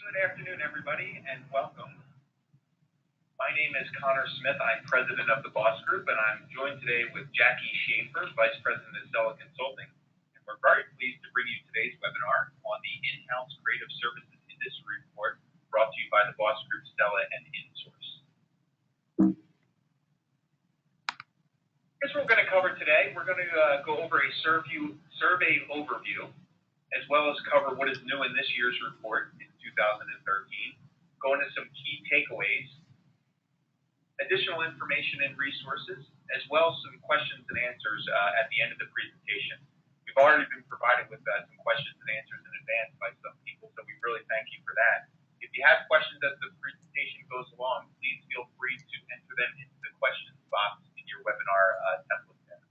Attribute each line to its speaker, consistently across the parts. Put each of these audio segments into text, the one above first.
Speaker 1: Good afternoon, everybody, and welcome. My name is Connor Smith. I'm president of the Boss Group, and I'm joined today with Jackie Schaefer, vice president of Cella Consulting. And we're very pleased to bring you today's webinar on the in-house creative services industry report brought to you by the Boss Group, Cella and InSource. Here's what we're going to cover today. We're going to go over a survey overview, as well as cover what is new in this year's report in 2013, go into some key takeaways, additional information and resources, as well as some questions and answers at the end of the presentation. We've already been provided with some questions and answers in advance by some people, so we really thank you for that. If you have questions as the presentation goes along, please feel free to enter them into the questions box in your webinar template there.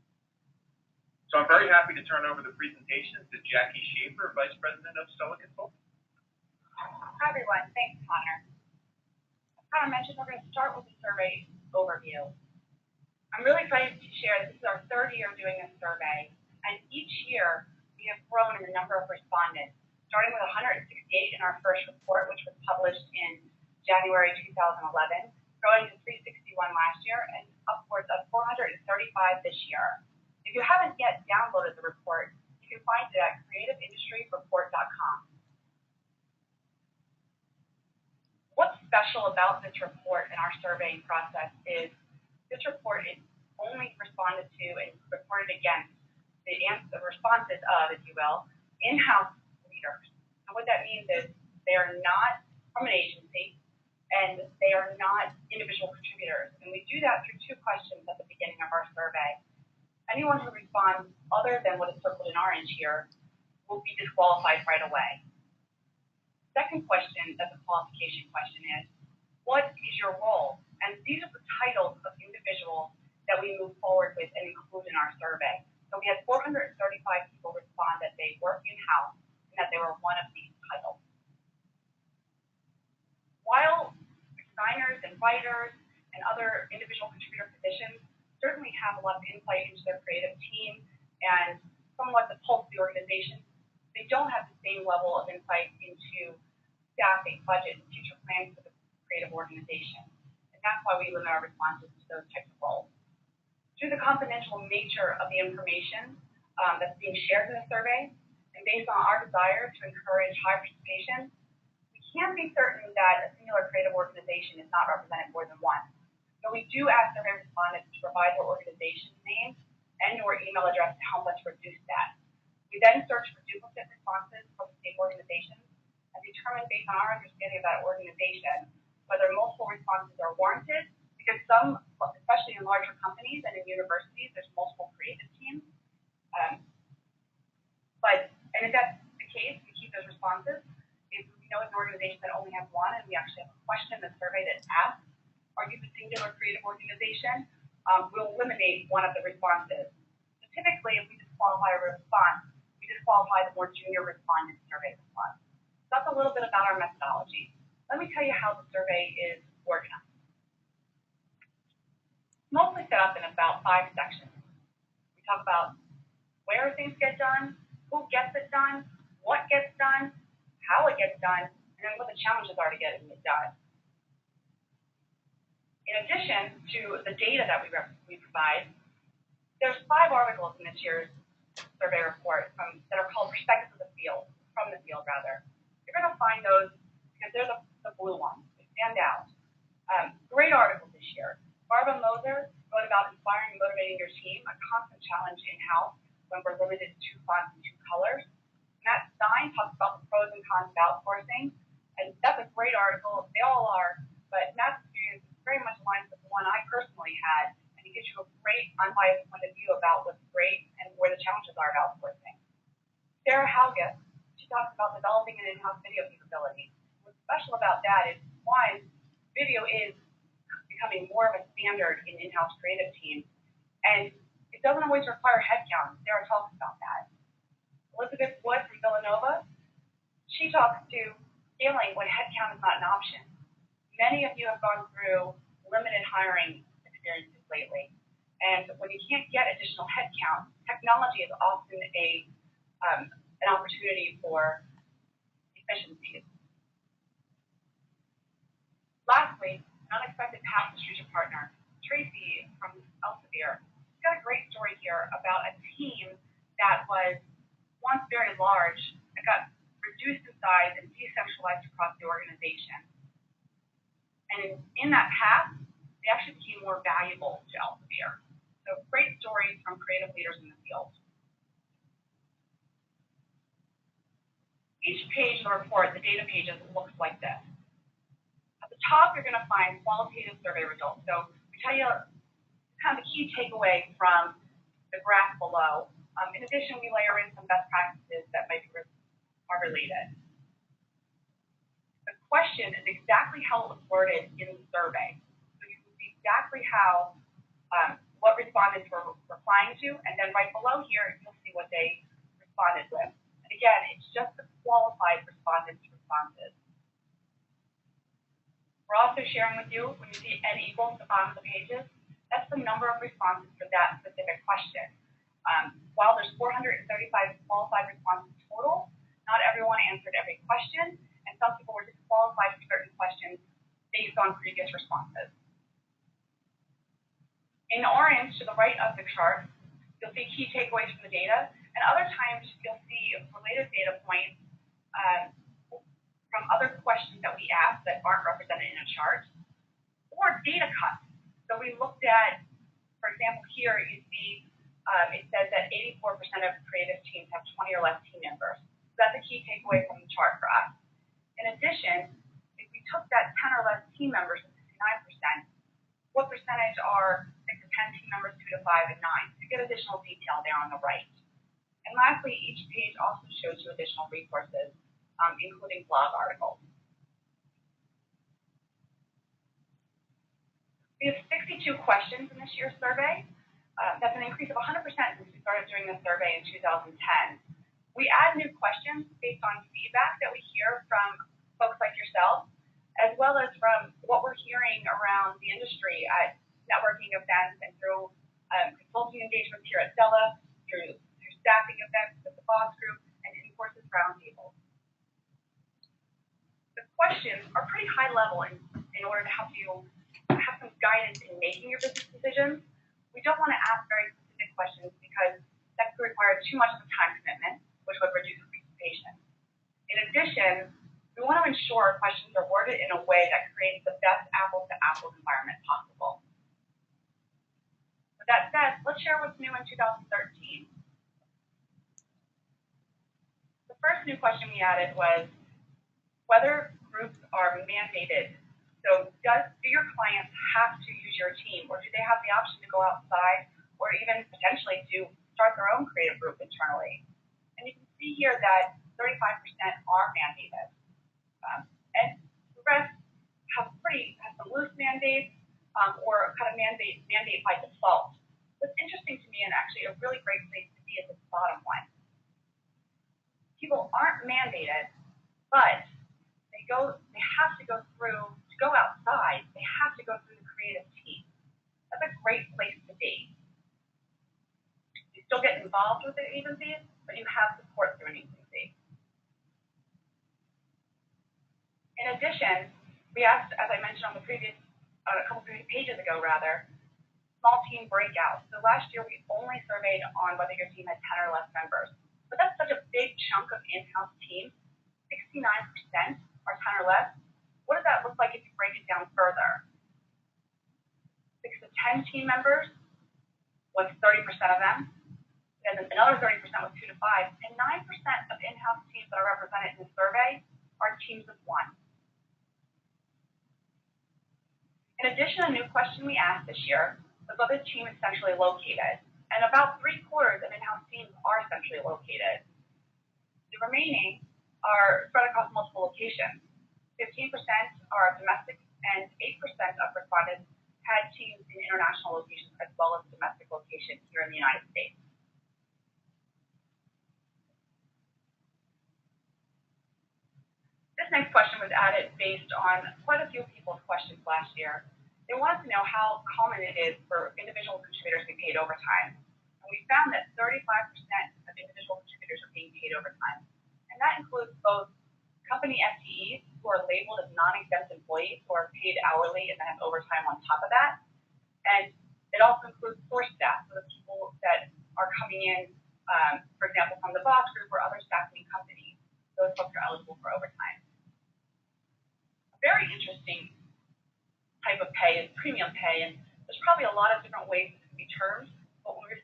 Speaker 1: So I'm very happy to turn over the presentation to Jackie Schaefer, Vice President of Cella Consulting.
Speaker 2: Hi, everyone. Thanks, Connor. As Connor mentioned, we're going to start with the survey overview. I'm really excited to share this is our third year doing this survey, and each year we have grown in the number of respondents, starting with 168 in our first report, which was published in January 2011, growing to 361 last year, and upwards of 435 this year. If you haven't yet downloaded the report, you can find it at creativeindusтрyreport.com. What's special about this report and our surveying process is this report is only responded to and reported against the responses of, if you will, in-house leaders. And what that means is they are not from an agency and they are not individual contributors. And we do that through two questions at the beginning of our survey. Anyone who responds other than what is circled in orange here will be disqualified right away. Second question, that's a qualification question, is what is your role? And these are the titles of individuals that we move forward with and include in our survey. So we had 435 people respond that they work in-house and that they were one of these titles. While designers and writers and other individual contributor positions certainly have a lot of insight into their creative team and somewhat the pulse of the organization, they don't have the same level of insight into staffing, budget, and future plans for the creative organization. And that's why we limit our responses to those types of roles. Due to the confidential nature of the information that's being shared in the survey, and based on our desire to encourage high participation, we can't be certain that a singular creative organization is not represented more than one. So we do ask survey respondents to provide their organization name and or email address to help us reduce that. We then search for duplicate responses from the same organizations and determine based on our understanding of that organization whether multiple responses are warranted, because some, especially in larger companies and in universities, there's multiple creative teams. And if that's the case, we keep those responses. If we know it's an organization that only has one and we actually have a question in the survey that asks, are you the singular creative organization? We'll eliminate one of the responses. So typically, if we disqualify a response, we disqualify the more junior respondent survey response. So that's a little bit about our methodology. Let me tell you how the survey is organized. It's mostly set up in about 5 sections. We talk about where things get done, who gets it done, what gets done, how it gets done, and then what the challenges are to getting it done. In addition to the data that we provide, there's 5 articles in this year's survey report that are called Perspectives of the Field, from the field rather. You're going to find those because they're the blue ones. They stand out. Great articles this year. Barbara Moser wrote about inspiring and motivating your team, a constant challenge in-house when we're limited to 2 fonts and 2 colors. Matt Stein talks about the pros and cons of outsourcing, and that's a great article. They all are, but Matt's experience very much aligns with the one I personally had, and it gives you a great unbiased point of view about what's great and where the challenges are of outsourcing. Sarah Hauge, she talks about developing an in-house video capability. What's special about that is, one, video is becoming more of a standard in in-house creative teams, and it doesn't always require headcount. Sarah talks about that. Elizabeth Wood from Villanova, she talks to scaling when headcount is not an option. Many of you have gone through limited hiring experiences lately, and when you can't get additional headcount, technology is often an opportunity for efficiencies. unexpected path to strategic partner. Tracy from Elsevier, she's got a great story here about a team that was once very large that got reduced in size and decentralized across the organization. And in that path, they actually became more valuable to Elsevier. So great stories from creative leaders in the field. Each page of the report, the data pages, looks like this. At the top, you're going to find qualitative survey results. So we tell you kind of the key takeaway from the graph below. In addition, we layer in some best practices that might be are related. The question is exactly how it was worded in the survey. So you can see exactly how what respondents were replying to, and then right below here, you'll see what they responded with. And again, it's just the qualified respondents' responses. We're also sharing with you, when you see N equals at the bottom of the pages, that's the number of responses for that specific question. While there's 435 qualified responses total, not everyone answered every question, and some people were disqualified for certain questions based on previous responses. In orange, to the right of the chart, you'll see key takeaways from the data, and other times you'll see related data points from other questions that we asked that aren't represented in a chart, or data cuts. So we looked at, for example, here you see it says that 84% of creative teams have 20 or less team members. So that's a key takeaway from the chart for us. In addition, if we took that 10 or less team members, 69%, what percentage are 6 to 10 team members, 2 to 5, and 9? So you get additional detail there on the right. And lastly, each page also shows you additional resources, including blog articles. We have 62 questions in this year's survey. That's an increase of 100% since we started doing this survey in 2010. We add new questions based on feedback that we hear from folks like yourself, as well as from what we're hearing around the industry at networking events and through consulting engagements here at Cella, through staffing events with the Boss Group, and InSource's roundtables. The questions are pretty high level in order to help you have some guidance in making your business decisions. We don't want to ask very specific questions because that could require too much of a time commitment, which would reduce participation. In addition, we want to ensure our questions are worded in a way that creates the best apples-to-apples environment possible. With that said, let's share what's new in 2013. The first new question we added was whether groups are mandated. So do your clients have to use your team, or do they have the option to go outside, or even potentially to start their own creative group internally? And you can see here that 35% are mandated. And the rest have some loose mandates, or kind of mandate by default. What's interesting to me, and actually a really great place to be, is the bottom one. People aren't mandated, but they have to go outside, they have to go through the creative team. That's a great place to be. You still get involved with the agencies, but you have support through an agency. In addition, we asked, as I mentioned on a couple previous pages ago, small team breakouts. So last year we only surveyed on whether your team had 10 or less members. But that's such a big chunk of in-house teams. 69% are 10 or less. What does that look like if you break it down further? 6 to 10 team members was 30% of them. And then another 30% was 2 to 5. And 9% of in-house teams that are represented in the survey are teams of 1. In addition, a new question we asked this year was whether the team is centrally located. And about 3/4 of in-house teams are centrally located. The remaining are spread across multiple locations. 15% are domestic, and 8% of respondents had teams in international locations as well as domestic locations here in the United States. This next question was added based on quite a few people's questions last year. They wanted to know how common it is for individual contributors to be paid overtime. And we found that 35% of individual contributors are being paid overtime. And that includes both company FTEs who are labeled as non-exempt employees who are paid hourly and then have overtime on top of that. And it also includes source staff, so the people that are coming in, for example, from the Boss Group or other staffing companies. Those folks are eligible for overtime. A very interesting type of pay is premium pay, and there's probably a lot of different ways it can be termed. But when we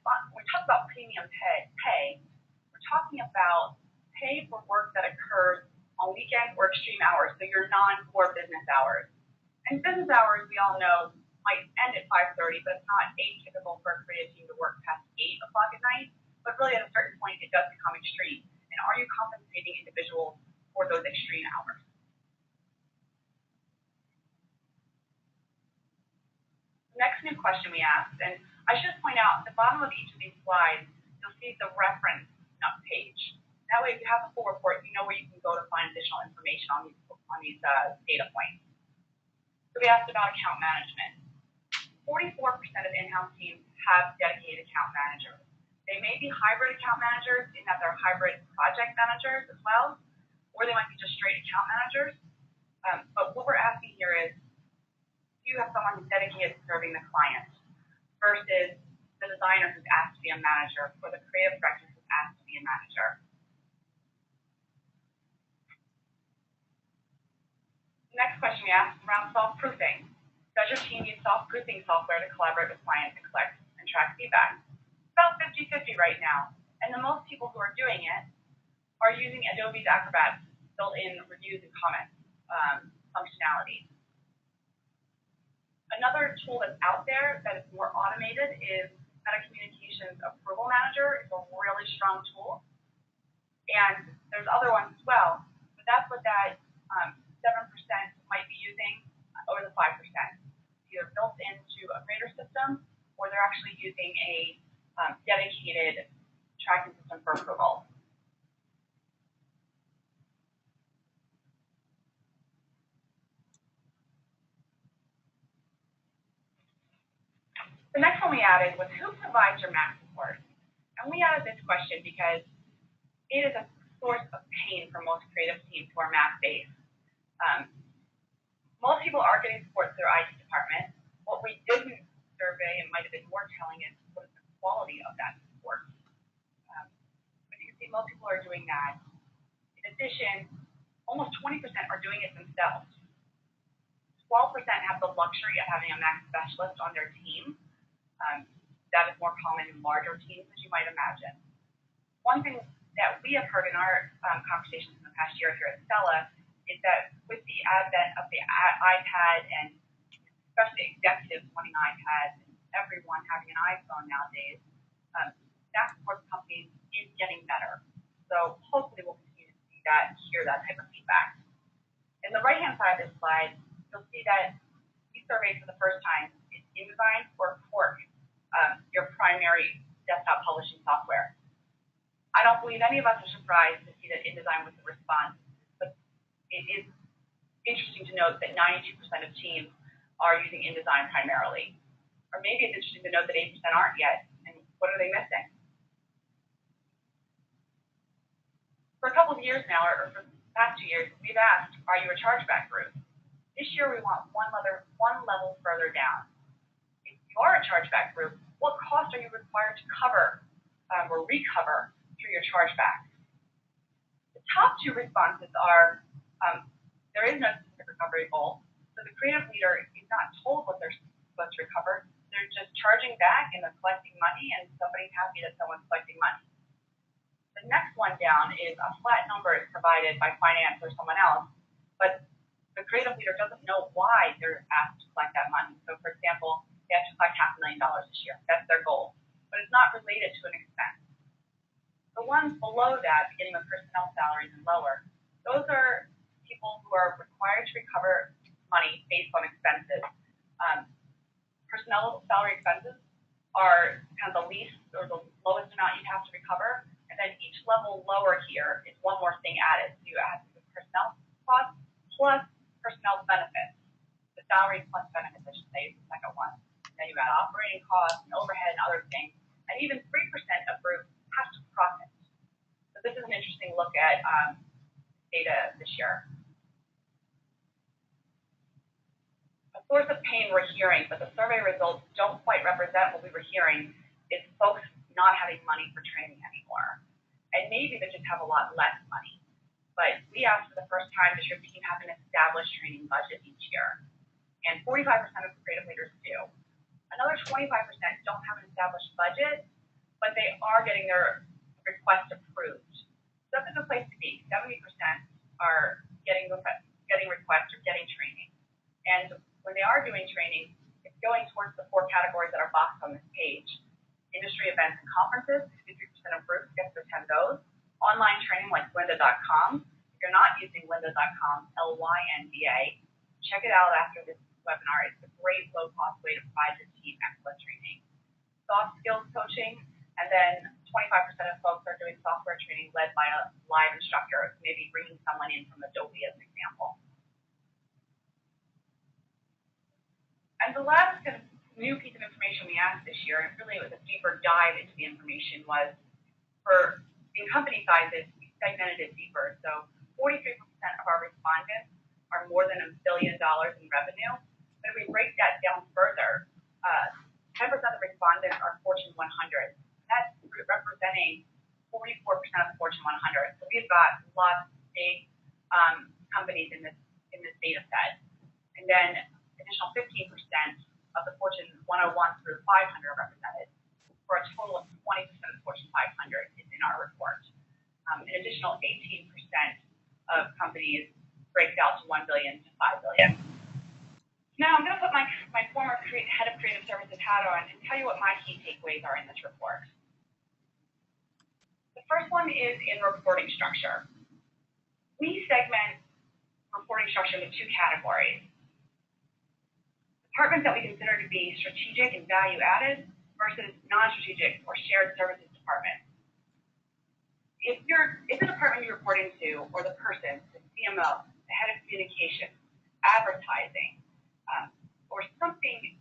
Speaker 2: talk about premium pay, we're talking about pay for work that occurs on weekends or extreme hours, so your non-core business hours. And business hours, we all know, might end at 5:30, but it's not atypical for a creative team to work past 8 o'clock at night. But really, at a certain point, it does become extreme. And are you compensating individuals for those extreme hours? The next new question we asked, and I should point out, at the bottom of each of these slides, you'll see the reference page. That way, if you have the full report, you know where you can go to find additional information on these data points. So we asked about account management. 44% of in-house teams have dedicated account managers. They may be hybrid account managers in that they're hybrid project managers as well, or they might be just straight account managers. But what we're asking here is, do you have someone who's dedicated to serving the client versus the designer who's asked to be a manager or the creative director who's asked to be a manager? The next question we asked is around self-proofing. Does your team use self-proofing software to collaborate with clients and collect and track feedback? It's about 50-50 right now. And the most people who are doing it are using Adobe's Acrobat's built-in reviews and comments functionality. Another tool that's out there that is more automated is Meta Communications Approval Manager. It's a really strong tool. And there's other ones as well. But that's what that 7% might be using, or the 5%. Either built into a grader system, or they're actually using a dedicated tracking system for approval. The next one we added was, who provides your Mac support? And we added this question because it is a source of pain for most creative teams who are Mac-based. Most people are getting support through their IT department. What we didn't survey, and might have been more telling, is what is the quality of that support. But you can see most people are doing that. In addition, almost 20% are doing it themselves. 12% have the luxury of having a Mac specialist on their team. That is more common in larger teams, as you might imagine. One thing that we have heard in our conversations in the past year here at Cella is that with the advent of the iPad, and especially executives wanting iPads and everyone having an iPhone nowadays, that support companies is getting better. So hopefully we'll continue to see that, hear that type of feedback. In the right-hand side of this slide, you'll see that we surveyed for the first time is InDesign or Quark, your primary desktop publishing software. I don't believe any of us are surprised to see that InDesign was the response, but it is interesting to note that 92% of teams are using InDesign primarily. Or maybe it's interesting to note that 8% aren't yet, and what are they missing? For a couple of years now, or for the past 2 years, we've asked, are you a chargeback group? This year we want one level further down. If you are a chargeback group, what cost are you required to cover or recover through your chargeback? The top two responses are, there is no specific recovery goal, so the creative leader is not told what they're supposed to recover. They're just charging back and they're collecting money, and somebody's happy that someone's collecting money. The next one down is a flat number is provided by finance or someone else, but the creative leader doesn't know why they're asked to collect that money. So, for example, they have to collect $500,000 this year. That's their goal, but it's not related to an expense. The ones below that, beginning with personnel salaries and lower, those are people who are required to recover money based on expenses. Personnel salary expenses are kind of the least or the lowest amount you have to recover, and then each level lower here is one more thing added. So you add the personnel costs plus personnel benefits. The salary plus benefits, I should say, is the second one. Then you add operating costs and overhead and other things, and even 3% of groups have to profit. So this is an interesting look at data this year. source of pain we're hearing, but the survey results don't quite represent what we were hearing, is folks not having money for training anymore. And maybe they just have a lot less money. But we asked for the first time, does your team have an established training budget each year? And 45% of creative leaders do. Another 25% don't have an established budget, but they are getting their request approved. So that's a good place to be. 70% are getting requests or getting training. And when they are doing training, it's going towards the 4 categories that are boxed on this page. Industry events and conferences, 63% of groups get to attend those. Online training like lynda.com. If you're not using lynda.com, LYNDA, check it out after this webinar. It's a great low-cost way to provide your team excellent training. Soft skills coaching, and then 25% of folks are doing software training led by a live instructor, maybe bringing someone in from Adobe as an example. And the last kind of new piece of information we asked this year, and really it was a deeper dive into the information, was in company sizes, we segmented it deeper. So 43% of our respondents are more than $1 billion in revenue. But if we break that down further, 10% of respondents are Fortune 100. That's representing 44% of the Fortune 100. So we've got lots of big companies in this data set. And then additional 15% of the Fortune 101 through 500 are represented, for a total of 20% of the Fortune 500 is in our report. An additional 18% of companies breaks out to 1 billion to 5 billion. Now I'm going to put my former head of creative services hat on and tell you what my key takeaways are in this report. The first one is in reporting structure. We segment reporting structure into 2 categories. Departments that we consider to be strategic and value added versus non-strategic or shared services departments. If the department you report into, or the person, the CMO, the head of communications, advertising, or something,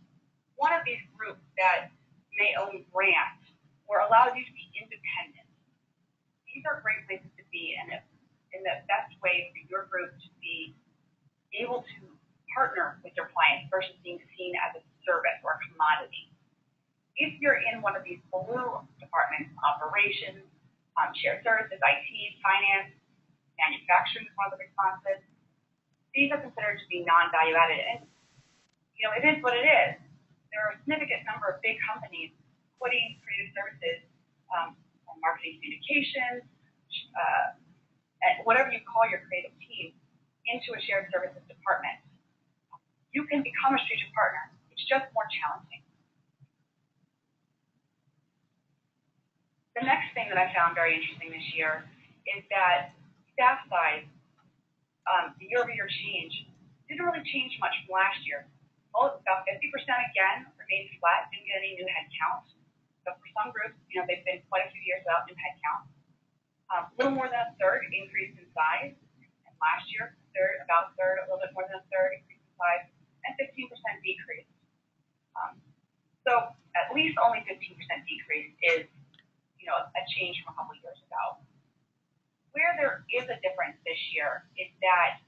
Speaker 2: one of these groups that may own brands or allows you to be independent, these are great places to be in the best way for your group to be able to partner with your clients versus being seen as a service or a commodity. If you're in one of these blue departments, operations, shared services, IT, finance, manufacturing is one of the responses, these are considered to be non-value added. And, it is what it is. There are a significant number of big companies putting creative services, marketing communications, whatever you call your creative team, into a shared services department. You can become a strategic partner. It's just more challenging. The next thing that I found very interesting this year is that staff size, the year-over-year change, didn't really change much from last year. About 50% again remained flat, didn't get any new headcount. So for some groups, they've been quite a few years without new headcount. A little more than a third increase in size. And last year, about a third, a little bit more than a third increase in size, and 15% decrease. So at least only 15% decrease is, a change from a couple years ago. Where there is a difference this year is that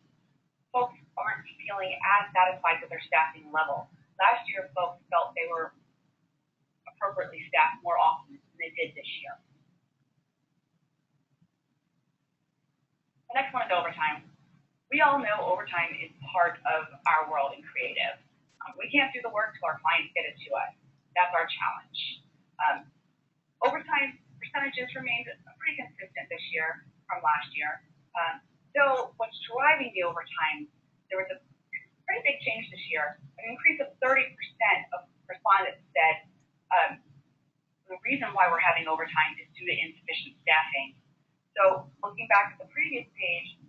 Speaker 2: folks aren't feeling as satisfied with their staffing level. Last year, folks felt they were appropriately staffed more often than they did this year. The next one is overtime. We all know overtime is part of our world in creative. We can't do the work till our clients get it to us. That's our challenge. Overtime percentages remained pretty consistent this year from last year. Still, what's driving the overtime, there was a pretty big change this year. An increase of 30% of respondents said the reason why we're having overtime is due to insufficient staffing. So looking back at the previous page,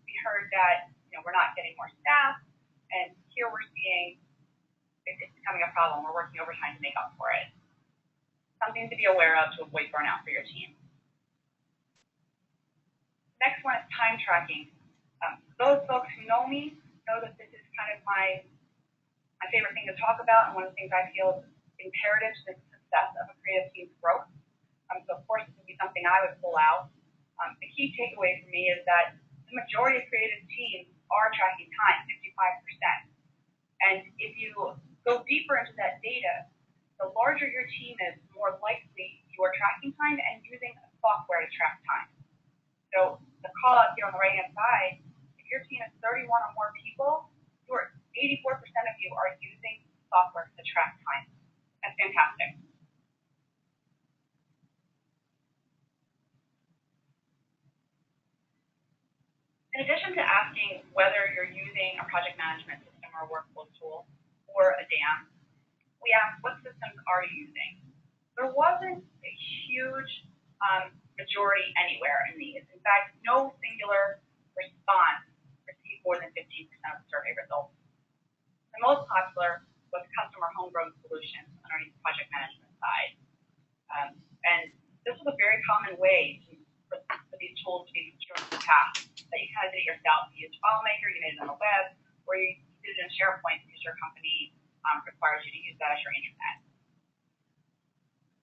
Speaker 2: we heard that we're not getting more staff, and here we're seeing it's becoming a problem. We're working overtime to make up for it. Something to be aware of to avoid burnout for your team. Next one is time tracking. Those folks who know me know that this is kind of my favorite thing to talk about, and one of the things I feel is imperative to the success of a creative team's growth. So of course, this would be something I would pull out. The key takeaway for me is that the majority of creative teams are tracking time, 55%. And larger your team is, the more likely you are tracking time and using software to track time. So the call out here on the right-hand side, if your team is 31 or more people, 84% of you are using software to track time. That's fantastic. In addition to asking whether you're using a project management system or a workflow tool or a DAM, we asked what systems are you using. There wasn't a huge majority anywhere in these. In fact, no singular response received more than 15% of the survey results. The most popular was customer homegrown solutions underneath the project management side. And this was a very common way for these tools to be constructed in the past. That you kind of did it yourself. You used FileMaker, you made it on the web, or you did it in SharePoint because your company requires you to use that as your intranet.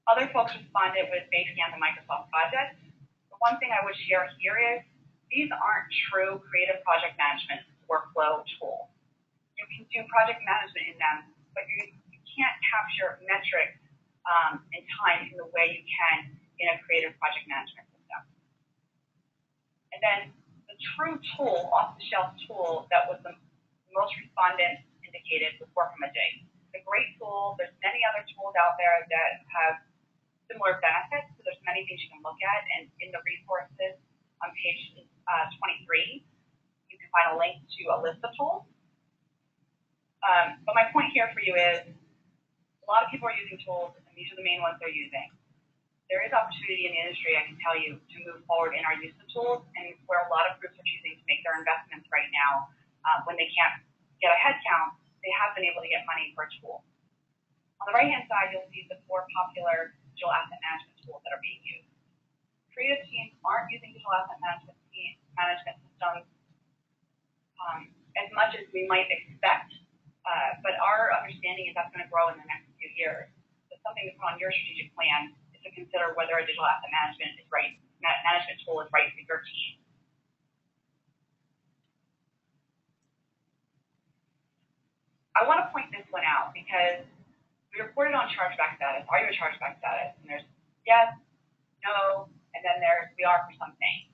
Speaker 2: Other folks responded with Basecamp and Microsoft Project. The one thing I would share here is these aren't true creative project management workflow tools. You can do project management in them, but you can't capture metrics and time in the way you can in a creative project management system. And then the true tool, off-the-shelf tool that was the most respondents indicated was Workamagic. It's a great tool. There's many other tools out there that have similar benefits, so there's many things you can look at, and in the resources on page 23, you can find a link to a list of tools. But my point here for you is a lot of people are using tools, and these are the main ones they're using. There is opportunity in the industry, I can tell you, to move forward in our use of tools, and where a lot of groups are choosing to make their investments right now when they can't get a head count, they have been able to get money for a tool. On the right-hand side, you'll see the 4 popular digital asset management tools that are being used. Creative teams aren't using digital asset management systems as much as we might expect, but our understanding is that's going to grow in the next few years. So something to put on your strategic plan is to consider whether a digital asset management tool is right for your team. I want to point this one out because we reported on chargeback status. Are you a chargeback status? And there's yes, no, and then there's we are for something.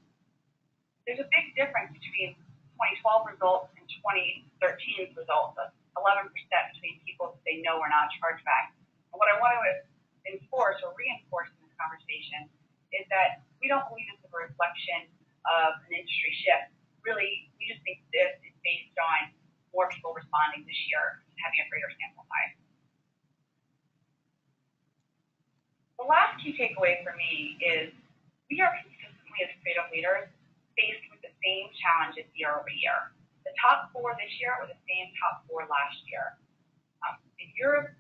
Speaker 2: There's a big difference between 2012 results and 2013 results of 11% between people who say no, we're not chargeback. And what I want to enforce or reinforce in this conversation is that we don't believe it's a reflection of an industry shift. Really, we just think this is based on more people responding this year and having a greater sample size. The last key takeaway for me is we are consistently as creative leaders faced with the same challenges year over year. The top 4 this year were the same top 4 last year. If you're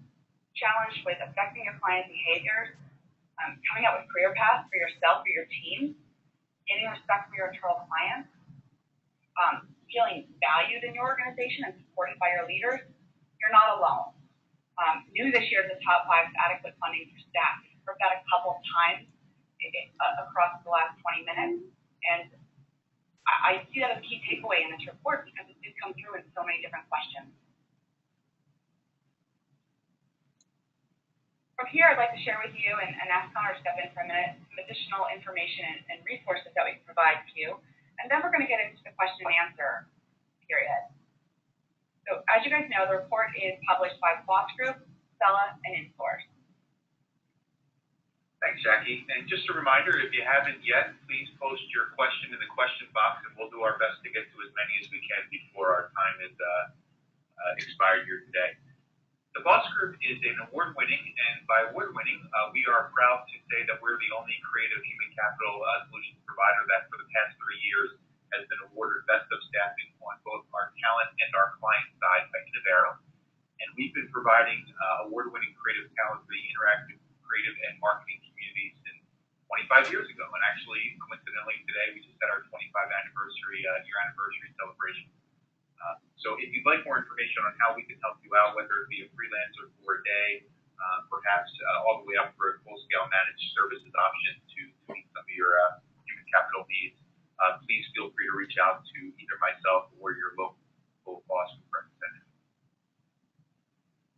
Speaker 2: challenged with affecting your clients' behaviors, coming up with career paths for yourself or your team, gaining respect for your internal clients, feeling valued in your organization and supported by your leaders, you're not alone. New this year, the top 5 is adequate funding for staff. We've heard that a couple of times across the last 20 minutes, and I see that as a key takeaway in this report because it did come through in so many different questions. From here, I'd like to share with you and ask Connor to step in for a minute some additional information and resources that we can provide to you. And then we're going to get into the question and answer period. So as you guys know, the report is published by the Boss Group, Cella and InSource.
Speaker 1: Thanks, Jackie. And just a reminder, if you haven't yet, please post your question in the question box, and we'll do our best to get to as many as we can before our time is expired here today. The Boss Group is an award-winning, and by award-winning, we are proud to say that we're the only creative human capital solutions provider that for the past 3 years has been awarded Best of Staffing on both our talent and our client side by Innovero. And we've been providing award-winning creative talent for the interactive, creative, and marketing communities since 25 years ago. And actually, coincidentally, today we just had our 25th year anniversary celebration. So if you'd like more information on how we can help you out, whether it be a freelancer for a day, perhaps all the way up for a full-scale managed services option to meet some of your human capital needs, please feel free to reach out to either myself or your local Boss Group representative.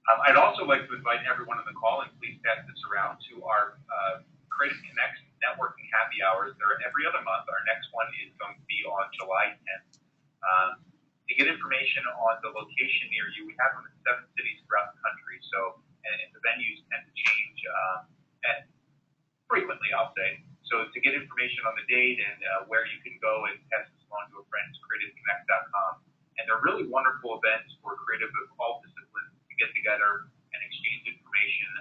Speaker 1: I'd also like to invite invite everyone on the call, and please pass this around, to our Creative Connect networking happy hours. They're every other month. Our next one is going to be on July 10th. To get information on the location near you, we have them in 7 cities throughout the country, so and the venues tend to change frequently, I'll say. So to get information on the date and where you can go and pass this along to a friend, it's creativeconnect.com. And they're really wonderful events for creative of all disciplines to get together and exchange information.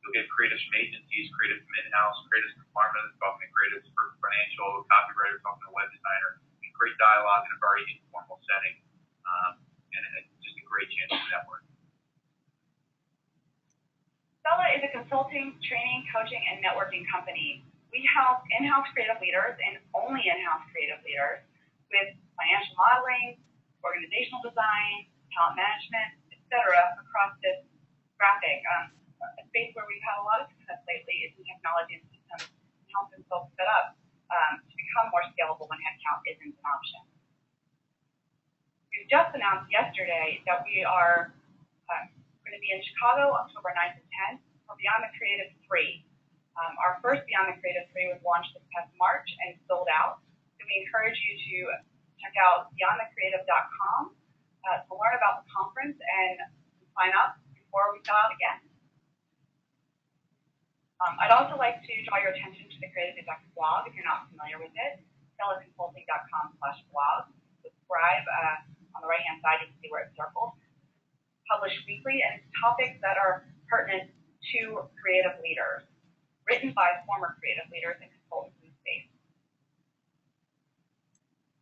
Speaker 1: You'll get creatives from agencies, creatives from in-house, creatives from pharma, talking to creatives for financial, copywriters talking to web designer, and great dialogue in a very informal setting. And it's just a great chance to network.
Speaker 2: Cella is a consulting, training, coaching, and networking company. We help in-house creative leaders and only in-house creative leaders with financial modeling, organizational design, talent management, etc. across this graphic. A space where we've had a lot of success lately is in technology and systems and helping folks set up to become more scalable when headcount isn't an option. We just announced yesterday that we are going to be in Chicago, October 9th and 10th, for Beyond the Creative 3. Our first Beyond the Creative 3 was launched this past March and sold out. So we encourage you to check out beyondthecreative.com to learn about the conference and sign up before we sell out again. I'd also like to draw your attention to the Creative Executive blog if you're not familiar with it, cellaconsulting.com/blog. Subscribe on the right-hand side, you can see where it's circled. Published weekly, and it's topics that are pertinent to creative leaders, written by former creative leaders and consultants in the space.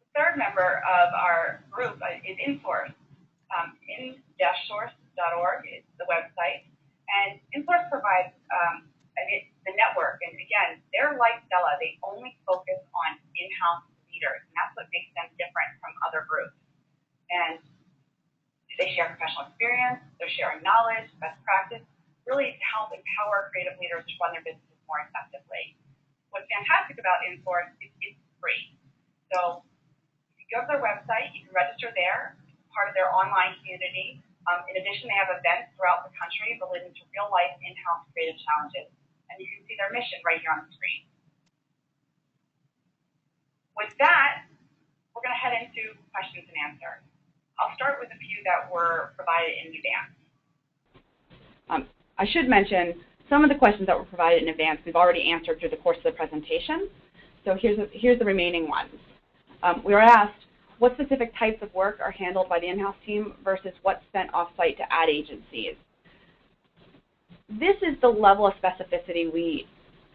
Speaker 2: The third member of our group is InSource. In-source.org is the website, and InSource provides the network. And again, they're like Cella; they only focus on in-house leaders, and that's what makes them different from other groups. And they share professional experience, they're sharing knowledge, best practice, really to help empower creative leaders to run their businesses more effectively. What's fantastic about InSource is it's free. So if you go to their website, you can register there, part of their online community. In addition, they have events throughout the country related to real-life in-house creative challenges. And you can see their mission right here on the screen. With that, we're going to head into questions and answers. I'll start with a few that were provided in advance.
Speaker 3: I should mention, some of the questions that were provided in advance we've already answered through the course of the presentation. So here's the remaining ones. We were asked, what specific types of work are handled by the in-house team versus what's sent off-site to ad agencies? This is the level of specificity we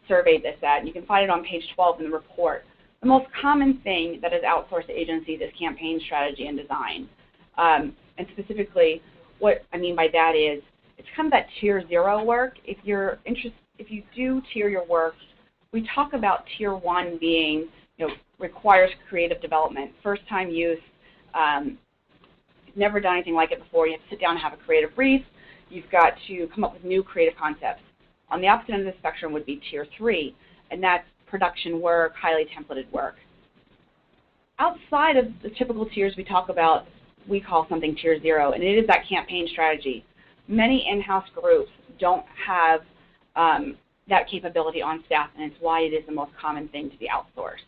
Speaker 3: surveyed this at, and you can find it on page 12 in the report. The most common thing that is outsourced to agencies is campaign strategy and design. And specifically, what I mean by that is, it's kind of that tier 0 work. If you do tier your work, we talk about tier 1 being, requires creative development, first-time use, never done anything like it before. You have to sit down and have a creative brief. You've got to come up with new creative concepts. On the opposite end of the spectrum would be tier 3, and that's production work, highly templated work. Outside of the typical tiers we talk about, we call something tier 0, and it is that campaign strategy. Many in-house groups don't have that capability on staff, and it's why it is the most common thing to be outsourced.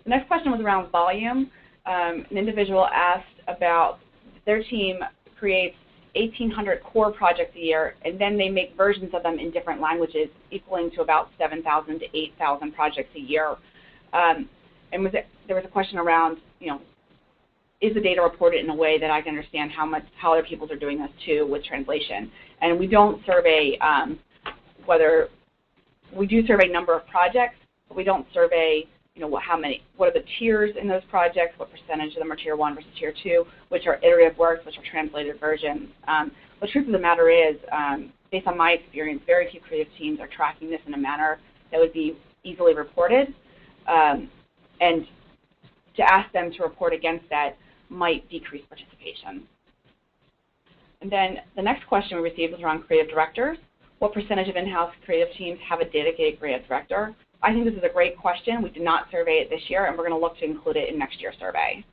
Speaker 3: The next question was around volume. An individual asked about their team creates 1,800 core projects a year, and then they make versions of them in different languages, equaling to about 7,000 to 8,000 projects a year. And there was a question around, is the data reported in a way that I can understand how other people are doing this too with translation? And we don't survey we do survey number of projects, but we don't survey what are the tiers in those projects, what percentage of them are tier 1 versus tier 2, which are iterative works, which are translated versions. The truth of the matter is, based on my experience, very few creative teams are tracking this in a manner that would be easily reported. And to ask them to report against that might decrease participation. And then the next question we received was around creative directors. What percentage of in-house creative teams have a dedicated creative director? I think this is a great question. We did not survey it this year, and we're going to look to include it in next year's survey.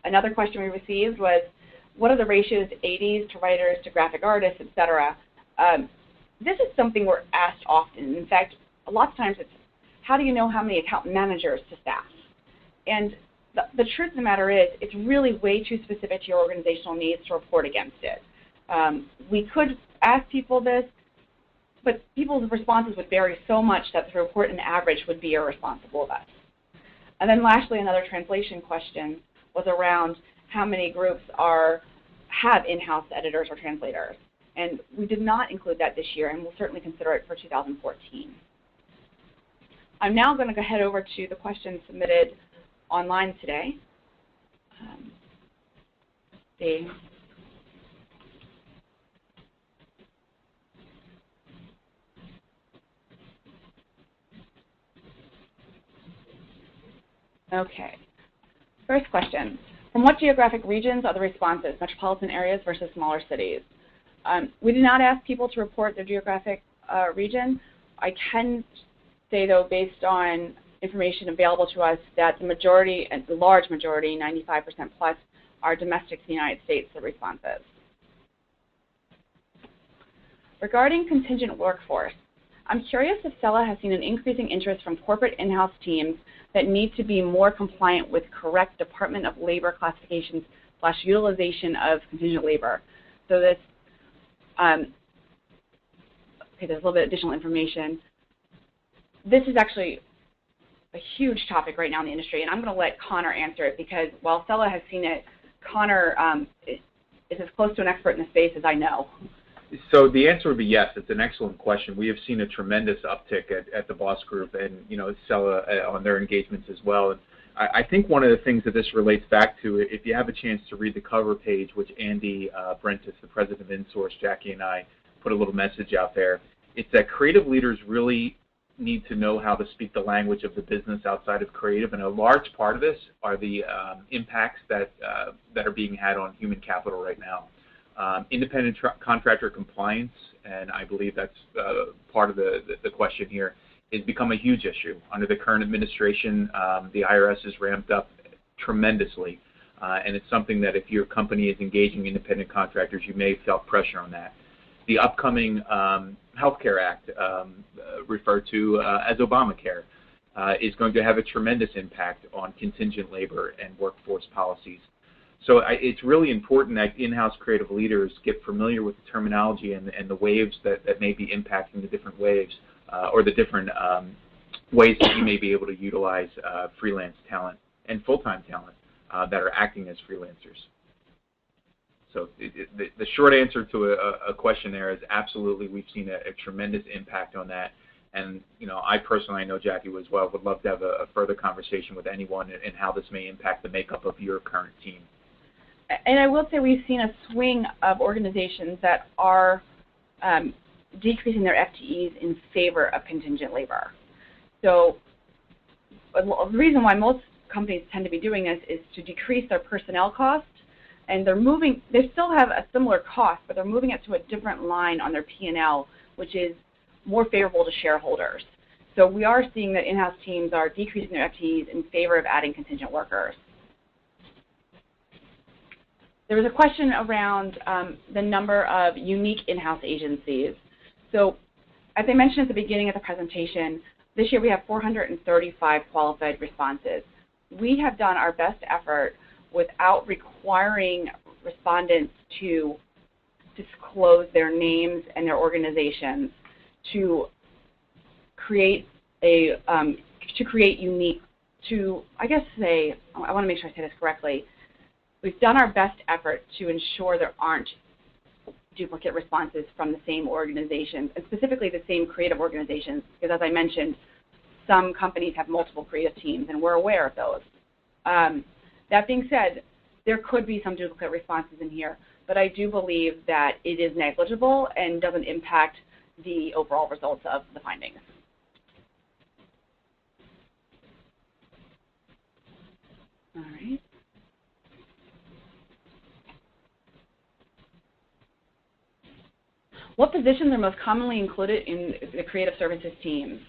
Speaker 3: Another question we received was, what are the ratios ADs to writers to graphic artists, et cetera? This is something we're asked often. In fact, a lot of times it's, how do you know how many account managers to staff? And the truth of the matter is, it's really way too specific to your organizational needs to report against it. We could ask people this, but people's responses would vary so much that to report an average would be irresponsible of us. And then lastly, another translation question was around how many groups have in-house editors or translators. And we did not include that this year, and we'll certainly consider it for 2014. I'm now going to head over to the questions submitted online today. Let's see. Okay. First question. From what geographic regions are the responses, metropolitan areas versus smaller cities? We did not ask people to report their geographic region. I can say, though, based on information available to us, that the majority, and the large majority, 95% plus, are domestic to the United States, the responses. Regarding contingent workforce, I'm curious if Cella has seen an increasing interest from corporate in-house teams that need to be more compliant with correct Department of Labor classifications / utilization of contingent labor. So this, okay, there's a little bit of additional information. This is actually a huge topic right now in the industry, and I'm going to let Connor answer it because while Cella has seen it, Connor is as close to an expert in the space as I know.
Speaker 4: So the answer would be yes. It's an excellent question. We have seen a tremendous uptick at the Boss Group and Cella on their engagements as well. And I think one of the things that this relates back to, if you have a chance to read the cover page, which Andy Brentis, the president of InSource, Jackie, and I put a little message out there, it's that creative leaders really need to know how to speak the language of the business outside of creative, and a large part of this are the impacts that are being had on human capital right now. Independent contractor compliance, and I believe that's part of the question here, has become a huge issue. Under the current administration, the IRS has ramped up tremendously, and it's something that if your company is engaging independent contractors, you may have felt pressure on that. The upcoming Healthcare Act, referred to as Obamacare, is going to have a tremendous impact on contingent labor and workforce policies. So it's really important that in-house creative leaders get familiar with the terminology and the waves that may be impacting the different waves or the different ways that you may be able to utilize freelance talent and full-time talent that are acting as freelancers. So the short answer to a question there is absolutely we've seen a tremendous impact on that. And I personally, I know Jackie as well, would love to have a further conversation with anyone and how this may impact the makeup of your current team.
Speaker 3: And I will say we've seen a swing of organizations that are decreasing their FTEs in favor of contingent labor. So the reason why most companies tend to be doing this is to decrease their personnel costs, and they still have a similar cost, but they're moving it to a different line on their P&L, which is more favorable to shareholders. So we are seeing that in-house teams are decreasing their FTEs in favor of adding contingent workers. There was a question around the number of unique in-house agencies. So as I mentioned at the beginning of the presentation, this year we have 435 qualified responses. We have done our best effort without requiring respondents to disclose their names and their organizations to create I want to make sure I say this correctly. We've done our best effort to ensure there aren't duplicate responses from the same organizations, and specifically the same creative organizations, because as I mentioned, some companies have multiple creative teams, and we're aware of those. That being said, there could be some duplicate responses in here, but I do believe that it is negligible and doesn't impact the overall results of the findings. All right. What positions are most commonly included in the creative services teams?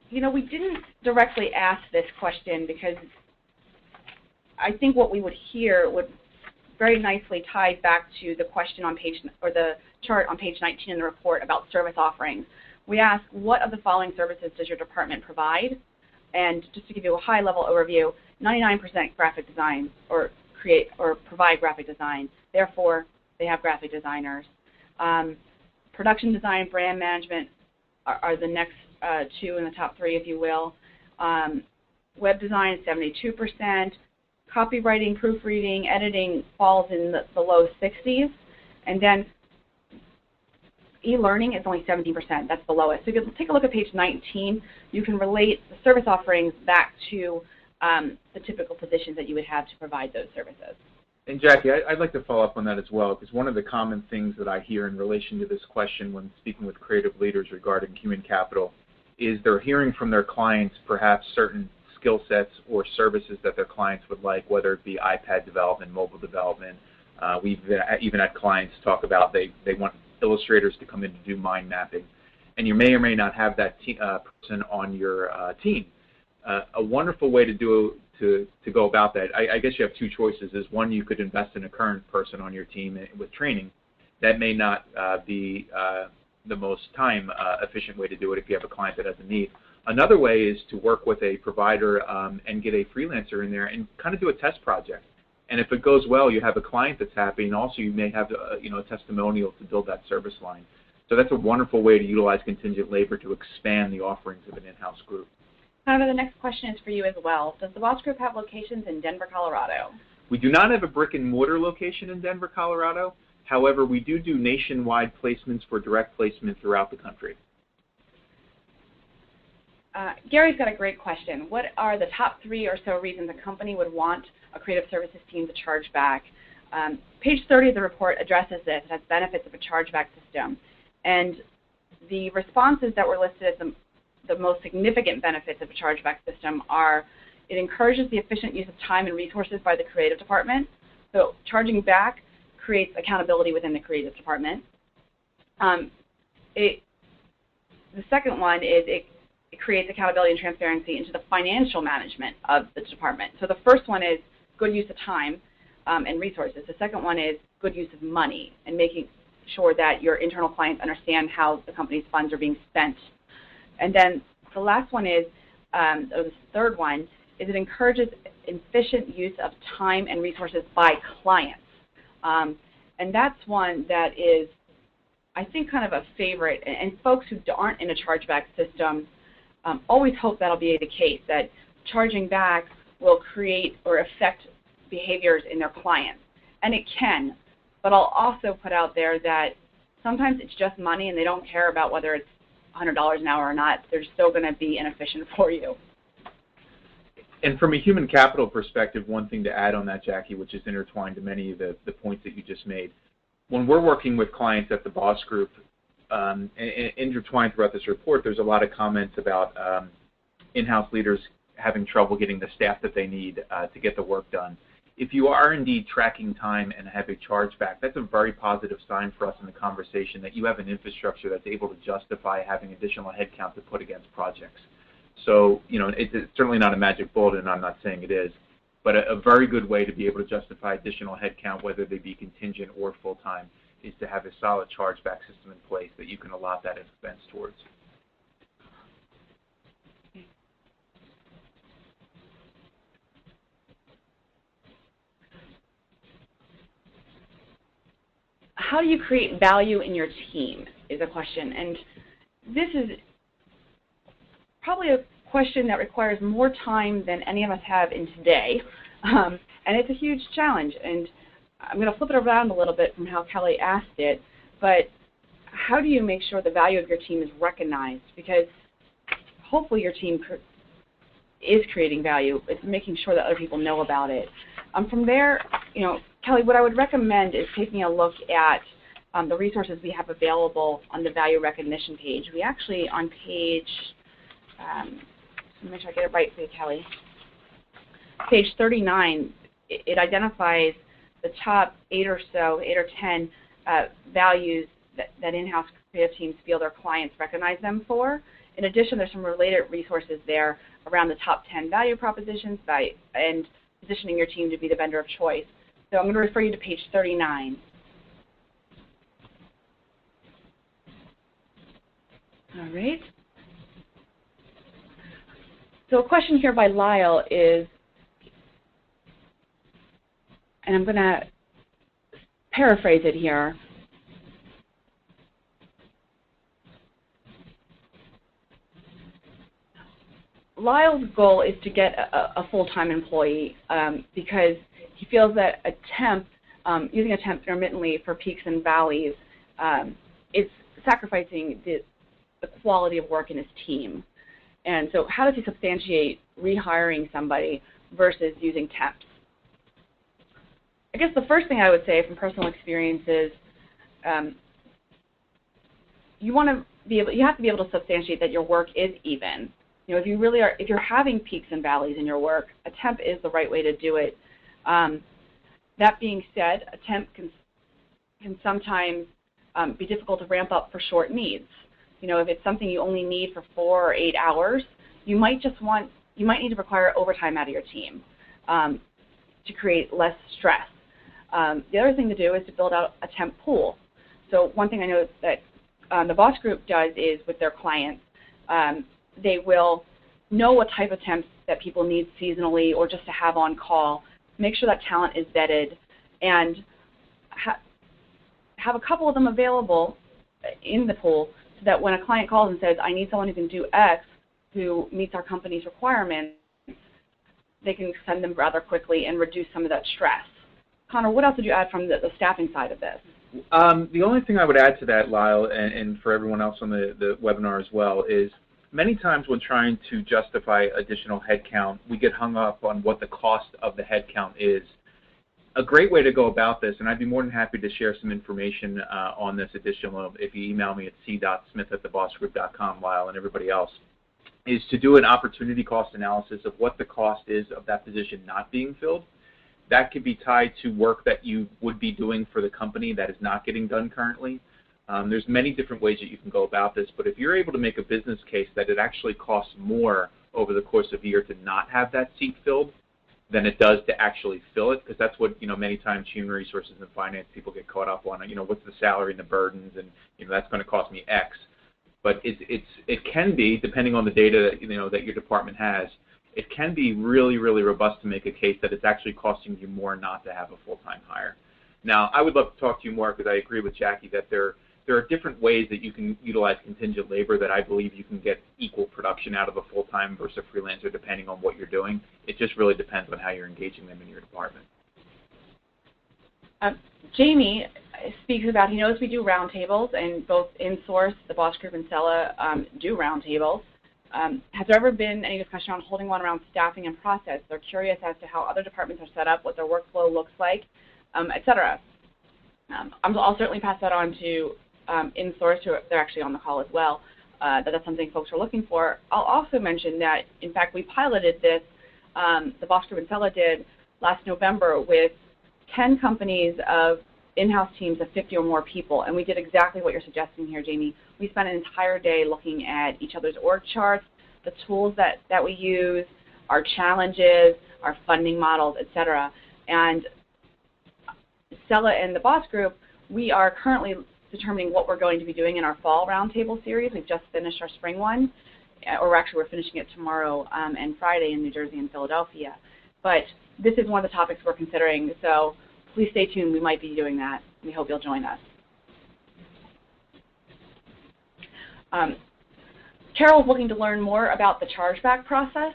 Speaker 3: You know, we didn't directly ask this question because I think what we would hear would very nicely tie back to the question on page, or the chart on page 19 in the report about service offerings. We ask, what of the following services does your department provide? And just to give you a high-level overview, 99% graphic design or create or provide graphic design. Therefore, they have graphic designers. Production design, brand management are the next two in the top three, if you will. Web design, 72%. Copywriting, proofreading, editing falls in the low 60s. And then e-learning is only 17%. That's the lowest. So if you take a look at page 19, you can relate the service offerings back to the typical positions that you would have to provide those services.
Speaker 4: And Jackie, I'd like to follow up on that as well, because one of the common things that I hear in relation to this question when speaking with creative leaders regarding human capital is they're hearing from their clients perhaps certain skill sets or services that their clients would like, whether it be iPad development, mobile development. We've even had clients talk about they want illustrators to come in to do mind mapping. And you may or may not have that person on your team. A wonderful way to go about that, I guess you have two choices. Is one, you could invest in a current person on your team with training. That may not be the most time efficient way to do it if you have a client that has a need. Another way is to work with a provider and get a freelancer in there and kind of do a test project. And if it goes well, you have a client that's happy, and also you may have a testimonial to build that service line. So that's a wonderful way to utilize contingent labor to expand the offerings of an in-house group.
Speaker 3: However, the next question is for you as well. Does the Boss Group have locations in Denver, Colorado?
Speaker 4: We do not have a brick-and-mortar location in Denver, Colorado. However, we do nationwide placements for direct placement throughout the country.
Speaker 3: Gary's got a great question. What are the top 3 or so reasons a company would want a creative services team to charge back? Page 30 of the report addresses this. It has benefits of a chargeback system. And the responses that were listed as the most significant benefits of a chargeback system are: it encourages the efficient use of time and resources by the creative department. So charging back creates accountability within the creative department. The second one is it creates accountability and transparency into the financial management of the department. So the first one is good use of time and resources. The second one is good use of money and making sure that your internal clients understand how the company's funds are being spent. And then the last one is, or the third one, is it encourages efficient use of time and resources by clients. And that's one that is, I think, kind of a favorite. And folks who aren't in a chargeback system always hope that'll be the case, that charging back will create or affect behaviors in their clients. And it can, but I'll also put out there that sometimes it's just money and they don't care about whether it's $100 an hour or not. They're still going to be inefficient for you.
Speaker 4: And from a human capital perspective, one thing to add on that, Jackie, which is intertwined to many of the points that you just made, when we're working with clients at the Boss Group, and intertwined throughout this report, there's a lot of comments about in-house leaders having trouble getting the staff that they need to get the work done. If you are indeed tracking time and have a chargeback, that's a very positive sign for us in the conversation that you have an infrastructure that's able to justify having additional headcount to put against projects. So, it's certainly not a magic bullet, and I'm not saying it is, but a very good way to be able to justify additional headcount, whether they be contingent or full-time, is to have a solid chargeback system in place that you can allot that expense towards.
Speaker 3: How do you create value in your team is a question. And this is probably a question that requires more time than any of us have in today. And it's a huge challenge. And I'm going to flip it around a little bit from how Kelly asked it, but how do you make sure the value of your team is recognized? Because hopefully your team is creating value. It's making sure that other people know about it. From there, Kelly, what I would recommend is taking a look at the resources we have available on the value recognition page. We actually, on page, let me make sure I get it right for you, Kelly, page 39, it identifies the top 8 or 10 values that in-house creative teams feel their clients recognize them for. In addition, there's some related resources there around the top 10 value propositions and positioning your team to be the vendor of choice. So I'm going to refer you to page 39. All right. So a question here by Lyle is, and I'm going to paraphrase it here. Lyle's goal is to get a full-time employee because he feels that a temp, using a temp intermittently for peaks and valleys, is sacrificing the quality of work in his team. And so how does he substantiate rehiring somebody versus using temps? I guess the first thing I would say from personal experience is you have to be able to substantiate that your work is even. You know, if you're having peaks and valleys in your work, a temp is the right way to do it. That being said, a temp can sometimes be difficult to ramp up for short needs. You know, if it's something you only need for 4 or 8 hours, you might need to require overtime out of your team to create less stress. The other thing to do is to build out a temp pool. So one thing I know that the Boss Group does is with their clients, they will know what type of temps that people need seasonally or just to have on call, make sure that talent is vetted, and have a couple of them available in the pool so that when a client calls and says, I need someone who can do X, who meets our company's requirements, they can send them rather quickly and reduce some of that stress. Connor, what else would you add from the staffing side of this?
Speaker 4: The only thing I would add to that, Lyle, and for everyone else on the webinar as well, is many times when trying to justify additional headcount, we get hung up on what the cost of the headcount is. A great way to go about this, and I'd be more than happy to share some information on this additional if you email me at c.smith@thebossgroup.com, Lyle, and everybody else, is to do an opportunity cost analysis of what the cost is of that position not being filled. That could be tied to work that you would be doing for the company that is not getting done currently. There's many different ways that you can go about this, but if you're able to make a business case that it actually costs more over the course of a year to not have that seat filled than it does to actually fill it, because that's what, many times human resources and finance people get caught up on, what's the salary and the burdens, and, that's going to cost me X. But it can be, depending on the data, that your department has, it can be really, really robust to make a case that it's actually costing you more not to have a full-time hire. Now, I would love to talk to you more because I agree with Jackie that there are different ways that you can utilize contingent labor that I believe you can get equal production out of a full-time versus a freelancer depending on what you're doing. It just really depends on how you're engaging them in your department.
Speaker 3: Jamie speaks about, he knows we do roundtables, and both InSource, the Boss Group, and Cella do roundtables. Has there ever been any discussion on holding one around staffing and process? They're curious as to how other departments are set up, what their workflow looks like, et cetera. I'll certainly pass that on to InSource, who they're actually on the call as well, that's something folks are looking for. I'll also mention that, in fact, we piloted this, the Boss Group and Cella did last November with 10 companies of in-house teams of 50 or more people, and we did exactly what you're suggesting here, Jamie. We spent an entire day looking at each other's org charts, the tools that we use, our challenges, our funding models, et cetera. And Cella and the Boss Group, we are currently determining what we're going to be doing in our fall roundtable series. We've just finished our spring one, or actually we're finishing it tomorrow and Friday in New Jersey and Philadelphia. But this is one of the topics we're considering, so please stay tuned. We might be doing that. We hope you'll join us. Carol's looking to learn more about the chargeback process.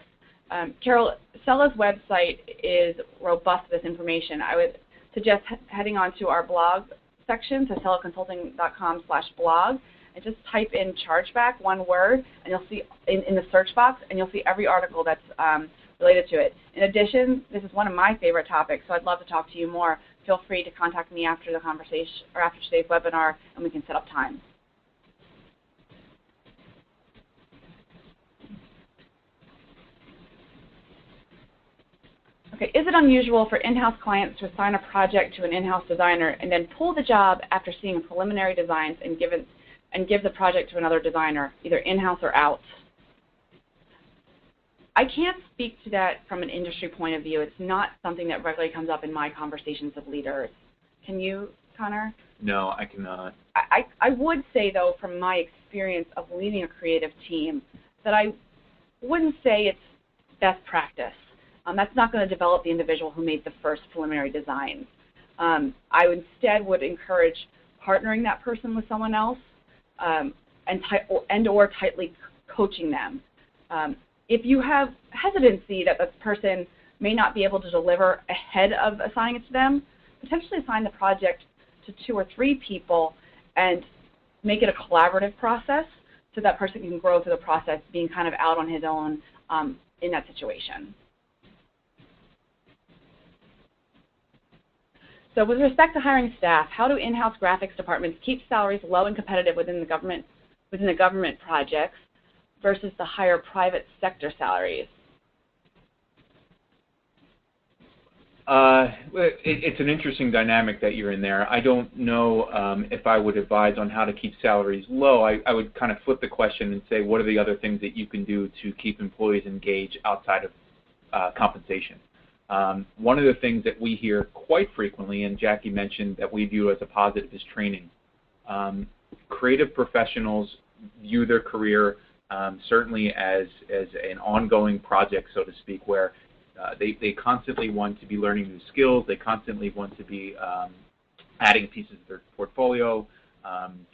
Speaker 3: Carol, Cella's website is robust with this information. I would suggest heading on to our blog section, so cellaconsulting.com/blog, and just type in chargeback, one word, and you'll see in the search box, and you'll see every article that's related to it. In addition, this is one of my favorite topics, so I'd love to talk to you more. Feel free to contact me after the conversation or after today's webinar, and we can set up time. Okay, is it unusual for in-house clients to assign a project to an in-house designer and then pull the job after seeing preliminary designs and and give the project to another designer, either in-house or out. I can't speak to that from an industry point of view. It's not something that regularly comes up in my conversations with leaders. Can you, Connor?
Speaker 4: No, I cannot.
Speaker 3: I would say, though, from my experience of leading a creative team, that I wouldn't say it's best practice. That's not going to develop the individual who made the first preliminary designs. I instead would encourage partnering that person with someone else and/or tightly coaching them. If you have hesitancy that this person may not be able to deliver ahead of assigning it to them, potentially assign the project to 2 or 3 people and make it a collaborative process so that person can grow through the process being kind of out on his own in that situation. So with respect to hiring staff, how do in-house graphics departments keep salaries low and competitive within the government projects versus the higher private sector salaries?
Speaker 4: It's an interesting dynamic that you're in there. I don't know if I would advise on how to keep salaries low. I would kind of flip the question and say, what are the other things that you can do to keep employees engaged outside of compensation? One of the things that we hear quite frequently, and Jackie mentioned that we view as a positive, is training. Creative professionals view their career certainly as an ongoing project, so to speak, where they constantly want to be learning new skills. They constantly want to be adding pieces to their portfolio.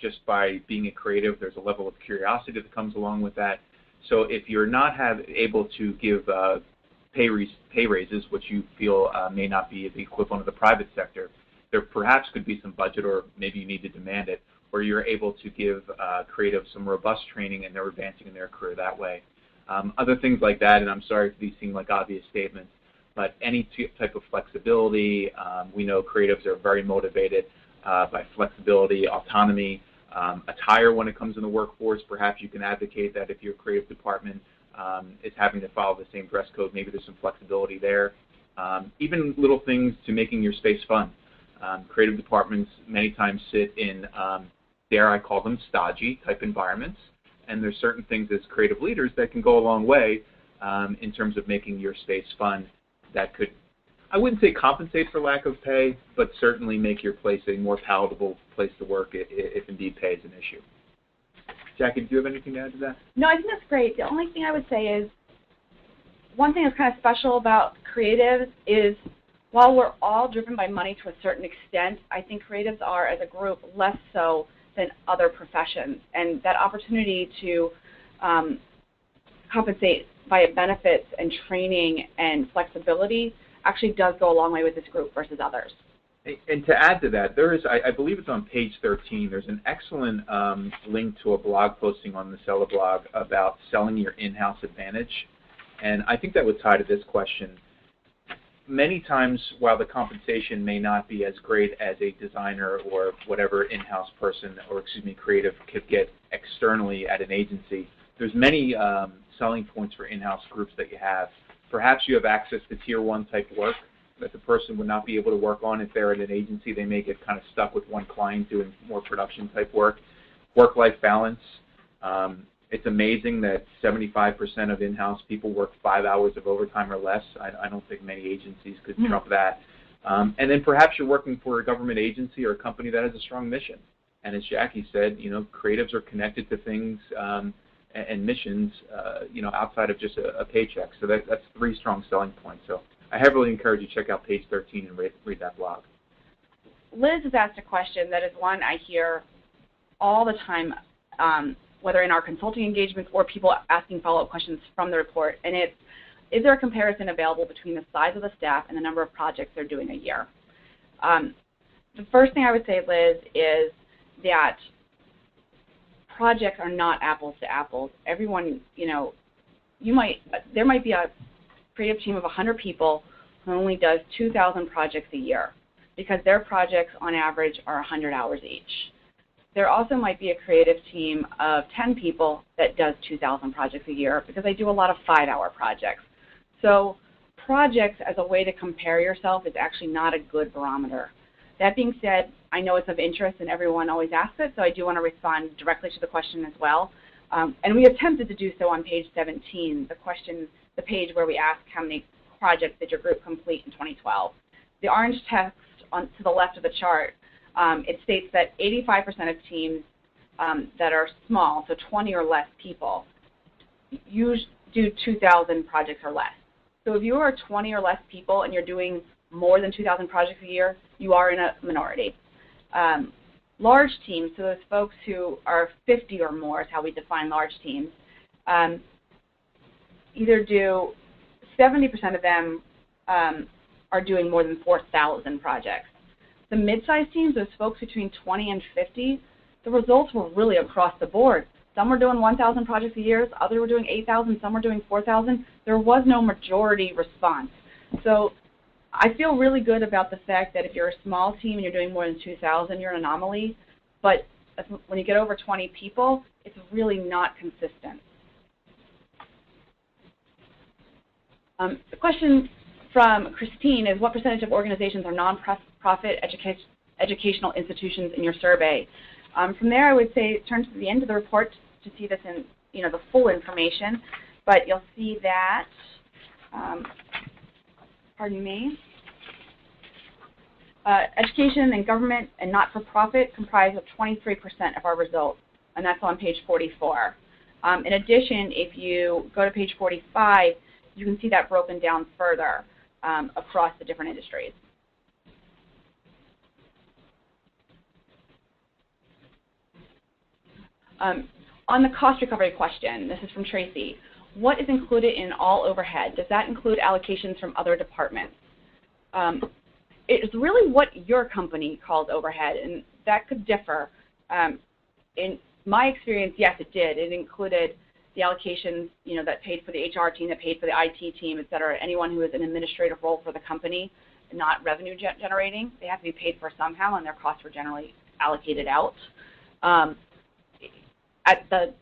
Speaker 4: Just by being a creative, there's a level of curiosity that comes along with that. So if you're not able to give pay raises, which you feel may not be the equivalent of the private sector, there perhaps could be some budget, or maybe you need to demand it, where you're able to give creatives some robust training and they're advancing in their career that way. Other things like that, and I'm sorry if these seem like obvious statements, but any type of flexibility. We know creatives are very motivated by flexibility, autonomy, attire when it comes in the workforce. Perhaps you can advocate that if your creative department is having to follow the same dress code, maybe there's some flexibility there. Even little things to making your space fun. Creative departments many times sit in, dare I call them, stodgy type environments, and there's certain things as creative leaders that can go a long way in terms of making your space fun that could, I wouldn't say compensate for lack of pay, but certainly make your place a more palatable place to work if indeed pay is an issue. Jackie, do you have anything to add to that?
Speaker 3: No, I think that's great. The only thing I would say is, one thing that's kind of special about creatives is, while we're all driven by money to a certain extent, I think creatives are, as a group, less so than other professions. And that opportunity to compensate via benefits and training and flexibility actually does go a long way with this group versus others.
Speaker 4: And to add to that, there is, I believe it's on page 13, there's an excellent link to a blog posting on the Cella blog about selling your in-house advantage. And I think that would tie to this question. Many times, while the compensation may not be as great as a designer or whatever in-house person, or creative could get externally at an agency, there's many selling points for in-house groups that you have. Perhaps you have access to tier 1 type work that the person would not be able to work on if they're at an agency. They may get kind of stuck with one client doing more production type work. Work-life balance. It's amazing that 75% of in-house people work 5 hours of overtime or less. I don't think many agencies could trump that. And then perhaps you're working for a government agency or a company that has a strong mission. And as Jackie said, creatives are connected to things and missions, outside of just a paycheck. So that's 3 strong selling points. So I heavily encourage you to check out page 13 and read that blog.
Speaker 3: Liz has asked a question that is one I hear all the time, whether in our consulting engagements or people asking follow-up questions from the report, and it's, is there a comparison available between the size of the staff and the number of projects they're doing a year? The first thing I would say, Liz, is that projects are not apples to apples. Everyone, there might be a creative team of 100 people who only does 2,000 projects a year because their projects on average are 100 hours each. There also might be a creative team of 10 people that does 2,000 projects a year because they do a lot of 5-hour projects. So projects as a way to compare yourself is actually not a good barometer. That being said, I know it's of interest and everyone always asks it, so I do want to respond directly to the question as well. And we attempted to do so on page 17, the page where we ask how many projects did your group complete in 2012. The orange text to the left of the chart, it states that 85% of teams that are small, so 20 or less people, do 2,000 projects or less. So if you are 20 or less people and you're doing more than 2,000 projects a year, you are in a minority. Large teams, so those folks who are 50 or more is how we define large teams, either do 70% of them are doing more than 4,000 projects. The mid-sized teams, those folks between 20 and 50, the results were really across the board. Some were doing 1,000 projects a year, others were doing 8,000, some were doing 4,000. There was no majority response. So I feel really good about the fact that if you're a small team and you're doing more than 2,000, you're an anomaly. But when you get over 20 people, it's really not consistent. The question from Christine is, what percentage of organizations are nonprofit educational institutions in your survey? From there, I would say turn to the end of the report to see this in the full information. But you'll see that, pardon me, education and government and not-for-profit comprise of 23% of our results, and that's on page 44. In addition, if you go to page 45, you can see that broken down further across the different industries. On the cost recovery question, this is from Tracy. What is included in all overhead? Does that include allocations from other departments? It's really what your company calls overhead, and that could differ. In my experience, yes, it did. It included the allocations, that paid for the HR team, that paid for the IT team, et cetera. Anyone who is an administrative role for the company, not revenue generating, they have to be paid for somehow, and their costs were generally allocated out. At the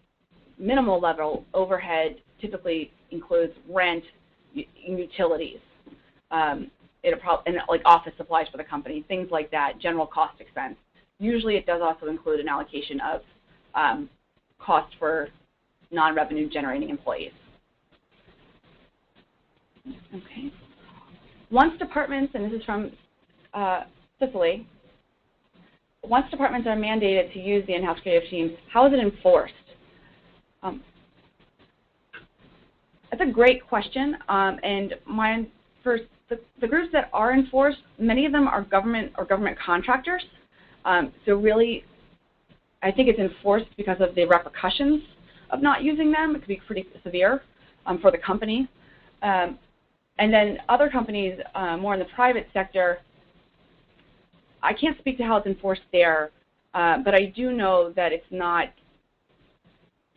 Speaker 3: minimal level, overhead typically includes rent, utilities, and like office supplies for the company, things like that, general cost expense. Usually it does also include an allocation of cost for non-revenue generating employees. Okay. Once departments, and this is from Cicely, once departments are mandated to use the in-house creative teams, how is it enforced? That's a great question, and for the groups that are enforced, many of them are government or government contractors. So really, I think it's enforced because of the repercussions of not using them. It could be pretty severe for the company. And then other companies, more in the private sector, I can't speak to how it's enforced there, but I do know that it's not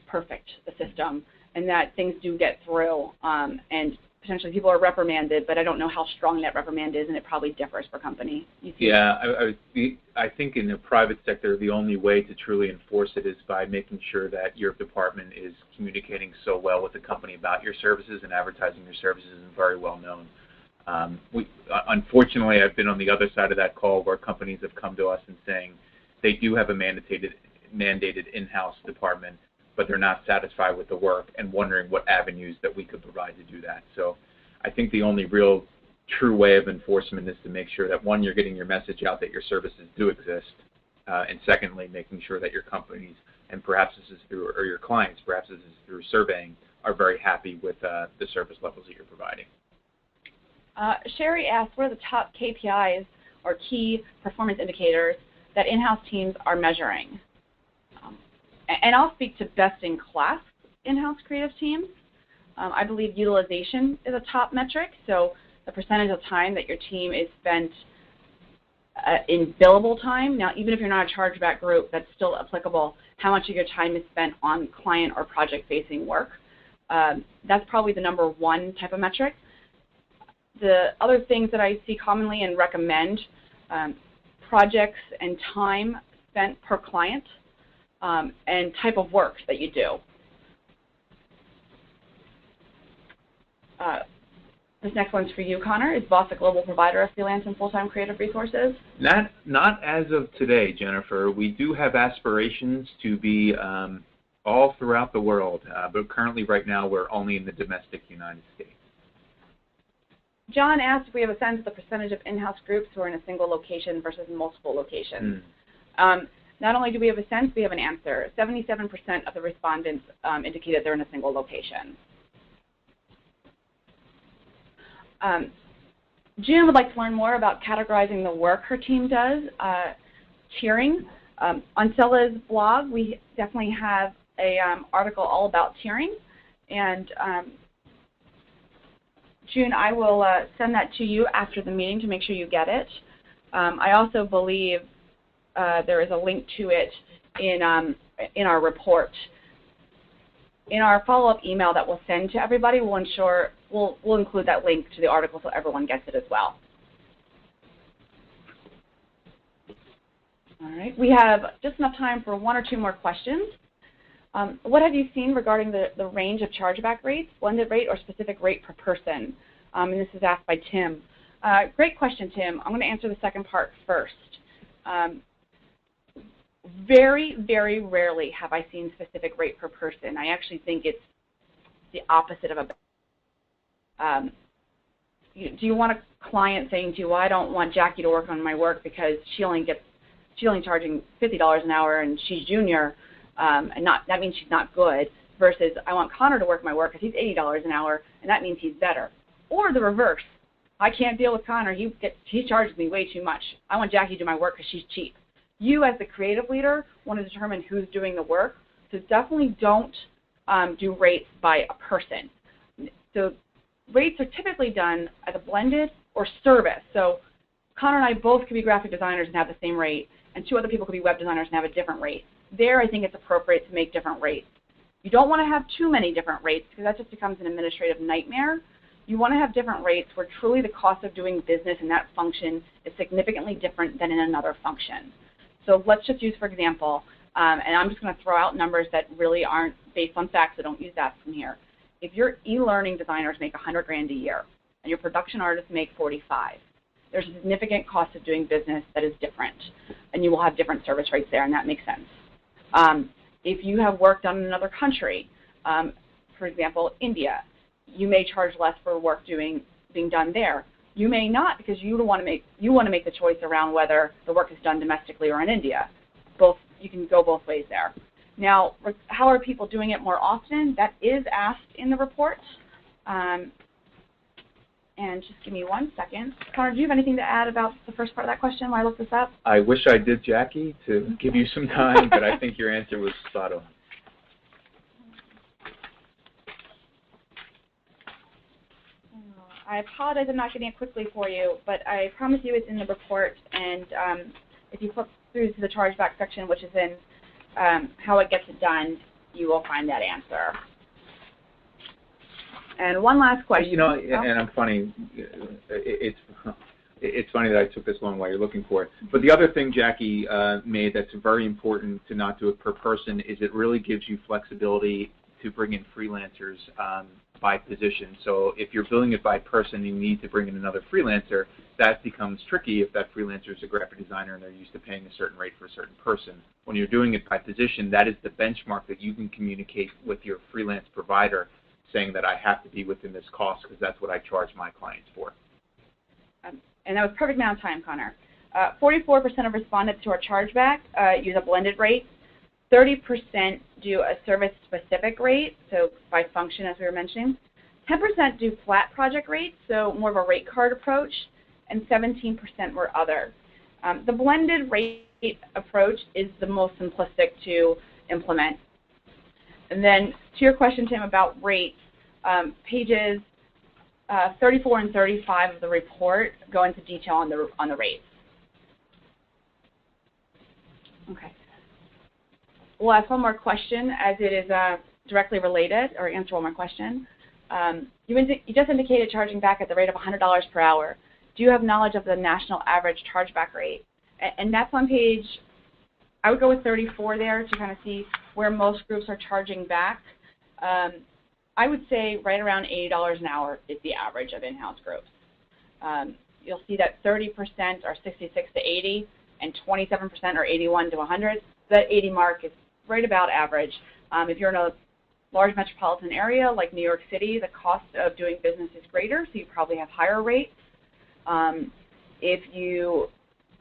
Speaker 3: perfect, the system, and that things do get through, and potentially people are reprimanded, but I don't know how strong that reprimand is, and it probably differs per company.
Speaker 4: Yeah, I think in the private sector, the only way to truly enforce it is by making sure that your department is communicating so well with the company about your services and advertising your services and very well known. Unfortunately, I've been on the other side of that call where companies have come to us and saying they do have a mandated in-house department, but they're not satisfied with the work and wondering what avenues that we could provide to do that. So I think the only real true way of enforcement is to make sure that, one, you're getting your message out that your services do exist, and secondly, making sure that your companies, and perhaps this is through, or your clients, perhaps this is through surveying, are very happy with the service levels that you're providing.
Speaker 3: Sherry asked, what are the top KPIs or key performance indicators that in-house teams are measuring? And I'll speak to best-in-class in-house creative teams. I believe utilization is a top metric, so the percentage of time that your team is spent in billable time. Now, even if you're not a chargeback group, that's still applicable. How much of your time is spent on client or project-facing work? That's probably the number one type of metric. The other things that I see commonly and recommend, projects and time spent per client, and type of work that you do. This next one's for you, Connor. Is Boss a global provider of freelance and full-time creative resources?
Speaker 4: Not as of today, Jennifer. We do have aspirations to be all throughout the world, but currently right now we're only in the domestic United States.
Speaker 3: John asked if we have a sense of the percentage of in-house groups who are in a single location versus multiple locations. Not only do we have a sense, we have an answer. 77% of the respondents indicated they're in a single location. June would like to learn more about categorizing the work her team does. Tiering. On Cella's blog, we definitely have an article all about tiering. And June, I will send that to you after the meeting to make sure you get it. I also believe there is a link to it in our report. In our follow-up email that we'll send to everybody, we'll include that link to the article so everyone gets it as well. All right, we have just enough time for one or two more questions. What have you seen regarding the range of chargeback rates, blended rate, or specific rate per person? And this is asked by Tim. Great question, Tim. I'm going to answer the second part first. Very, very rarely have I seen specific rate per person. I actually think it's the opposite of a do you want a client saying to you, well, I don't want Jackie to work on my work because she's only charging $50 an hour and she's junior, and that means she's not good, versus I want Connor to work my work because he's $80 an hour and that means he's better. Or the reverse. I can't deal with Connor. He charges me way too much. I want Jackie to do my work because she's cheap. You, as the creative leader, want to determine who's doing the work, so definitely don't do rates by a person. So rates are typically done as a blended or service. So Connor and I both could be graphic designers and have the same rate, and two other people could be web designers and have a different rate. There, I think it's appropriate to make different rates. You don't want to have too many different rates because that just becomes an administrative nightmare. You want to have different rates where truly the cost of doing business in that function is significantly different than in another function. So let's just use, for example, and I'm just going to throw out numbers that really aren't based on facts, so don't use that from here. If your e-learning designers make $100,000 a year and your production artists make 45, there's a significant cost of doing business that is different, and you will have different service rates there, and that makes sense. If you have work done in another country, for example, India, you may charge less for work being done there. You may not, because you want to make the choice around whether the work is done domestically or in India. You can go both ways there. Now, how are people doing it more often? That is asked in the report. And just give me 1 second. Connor, do you have anything to add about the first part of that question while I look this up?
Speaker 4: I wish I did, Jackie, to give you some time, but I think your answer was spot on.
Speaker 3: I apologize I'm not getting it quickly for you, but I promise you it's in the report, and if you flip through to the chargeback section, which is in how it gets done, you will find that answer. And one last question.
Speaker 4: You know, and I'm funny, it's funny that I took this long while you're looking for it. But the other thing Jackie made that's very important to not do it per person is it really gives you flexibility to bring in freelancers by position. So if you're billing it by person, you need to bring in another freelancer. That becomes tricky if that freelancer is a graphic designer and they're used to paying a certain rate for a certain person. When you're doing it by position, that is the benchmark that you can communicate with your freelance provider, saying that I have to be within this cost because that's what I charge my clients for.
Speaker 3: And that was perfect amount of time, Connor. 44% of respondents to our chargeback use a blended rate. 30% do a service-specific rate, so by function, as we were mentioning. 10% do flat project rates, so more of a rate card approach, and 17% were other. The blended rate approach is the most simplistic to implement. And then to your question, Tim, about rates, pages 34 and 35 of the report go into detail on the rates. Okay. We'll ask one more question as it is directly related, or answer one more question. You just indicated charging back at the rate of $100 per hour. Do you have knowledge of the national average chargeback rate? And that's on page, I would go with 34 there to kind of see where most groups are charging back. I would say right around $80 an hour is the average of in-house groups. You'll see that 30% are 66 to 80, and 27% are 81 to 100. So that 80 mark is right about average. If you're in a large metropolitan area like New York City, the cost of doing business is greater, so you probably have higher rates. If you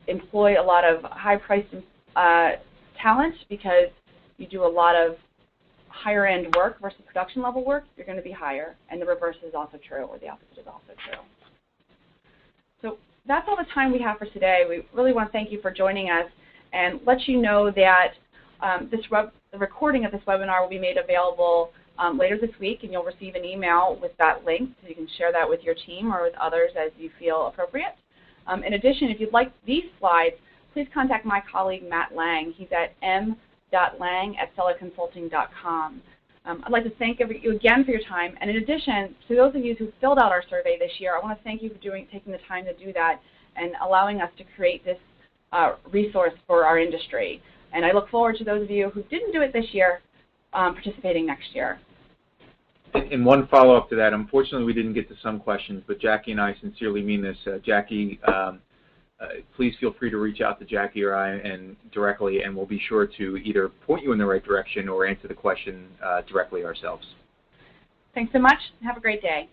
Speaker 3: employ a lot of high-priced talent because you do a lot of higher-end work versus production-level work, you're going to be higher, and the reverse is also true, or the opposite is also true. So that's all the time we have for today. We really want to thank you for joining us and let you know that the recording of this webinar will be made available later this week, and you'll receive an email with that link so you can share that with your team or with others as you feel appropriate. In addition, if you'd like these slides, please contact my colleague Matt Lang. He's at m.lang@cellaconsulting.com. I'd like to thank you again for your time, and in addition, to those of you who filled out our survey this year, I want to thank you for taking the time to do that and allowing us to create this resource for our industry. And I look forward to those of you who didn't do it this year participating next year.
Speaker 4: And one follow-up to that, unfortunately we didn't get to some questions, but Jackie and I sincerely mean this. Jackie, please feel free to reach out to Jackie or I directly, and we'll be sure to either point you in the right direction or answer the question directly ourselves.
Speaker 3: Thanks so much. Have a great day.